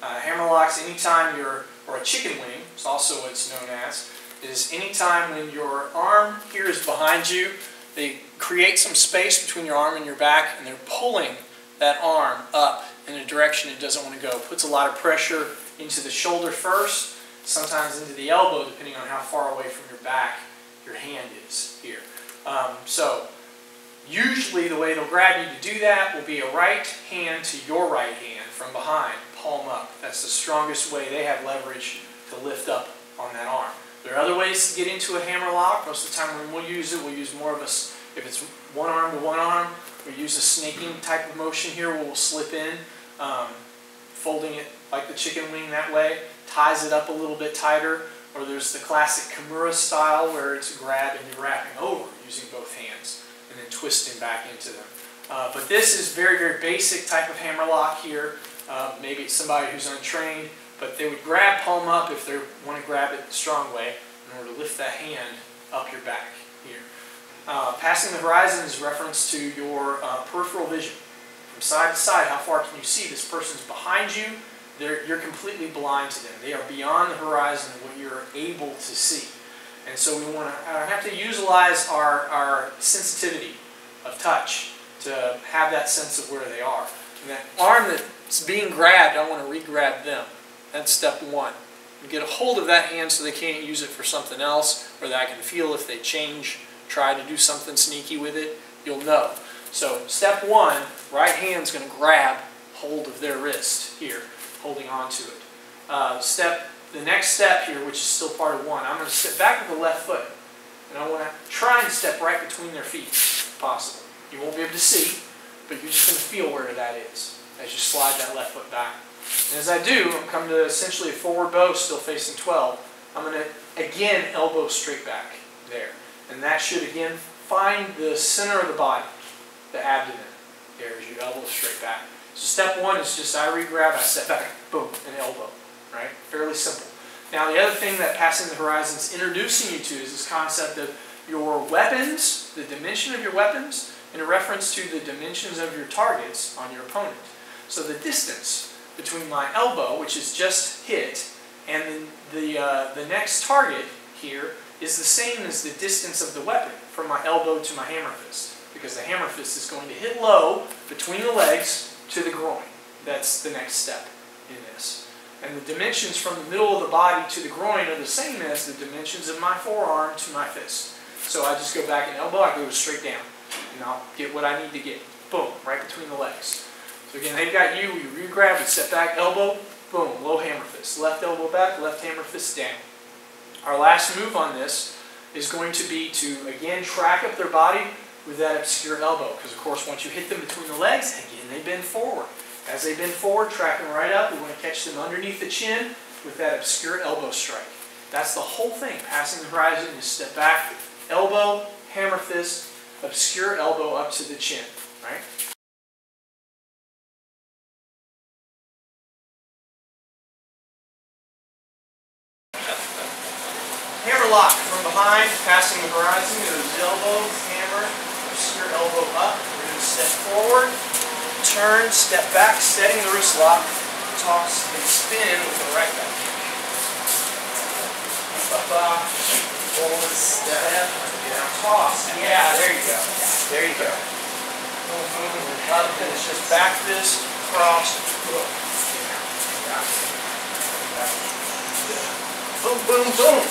Hammerlocks, anytime or a chicken wing, is also what it's known as, is anytime when your arm here is behind you, they create some space between your arm and your back, and they're pulling that arm up in a direction it doesn't want to go. It puts a lot of pressure into the shoulder first, sometimes into the elbow, depending on how far away from your back your hand is here. So usually the way they'll grab you to do that will be a right hand to your right hand from behind, palm up. That's the strongest way they have leverage to lift up on that arm. There are other ways to get into a hammerlock. Most of the time when we'll use it, we'll use more of a, if it's one arm to one arm, we use a snaking type of motion here where we'll slip in, folding it like the chicken wing that way, ties it up a little bit tighter, or there's the classic Kimura style where it's a grab and you're wrapping over using both hands and then twisting back into them. But this is very, very basic type of hammerlock here. Maybe it's somebody who's untrained, but they would grab palm up if they want to grab it the strong way in order to lift that hand up your back here. Passing the horizon is reference to your peripheral vision. From side to side, how far can you see? This person's behind you. You're completely blind to them. They are beyond the horizon of what you're able to see. And so we want to have to utilize our sensitivity of touch to have that sense of where they are. And that arm that's being grabbed, I want to re-grab them. That's step one. You get a hold of that hand so they can't use it for something else, or that I can feel if they try to do something sneaky with it, you'll know. So step one, right hand's going to grab hold of their wrist here, holding on to it. The next step here, which is still part of one, I'm going to step back with the left foot, and I want to try and step right between their feet, if possible. You won't be able to see, but you're just going to feel where that is as you slide that left foot back. And as I do, I'm coming to essentially a forward bow, still facing 12. I'm going to, again, elbow straight back there. And that should, again, find the center of the body, the abdomen. There as you elbow straight back. So step one is just I re-grab, I step back, boom, and elbow. Right? Fairly simple. Now the other thing that Passing the Horizon is introducing you to is this concept of your weapons, the dimension of your weapons, in reference to the dimensions of your targets on your opponent. So the distance between my elbow, which is just hit, and the next target here is the same as the distance of the weapon from my elbow to my hammer fist, because the hammer fist is going to hit low between the legs to the groin. That's the next step in this. And the dimensions from the middle of the body to the groin are the same as the dimensions of my forearm to my fist. So I just go back and elbow, I go straight down, and I'll get what I need to get. Boom, right between the legs. So again, they've got you re-grab and step back, elbow, boom, low hammer fist. Left elbow back, left hammer fist down. Our last move on this is going to be to, again, track up their body with that obscure elbow. Because, of course, once you hit them between the legs, again, they bend forward. As they bend forward, track them right up. We want to catch them underneath the chin with that obscure elbow strike. That's the whole thing. Passing the horizon is step back, elbow, hammer fist, obscure elbow up to the chin. Right? Hammer lock from behind, passing the horizon, goes elbow, hammer, obscure elbow up. We're going to step forward, turn, step back, setting the wrist lock, toss and spin with the right back. Forward, step, down, toss. Yeah, there you go. There you go. Other finish, just back fist, cross, boom. Boom, boom, boom.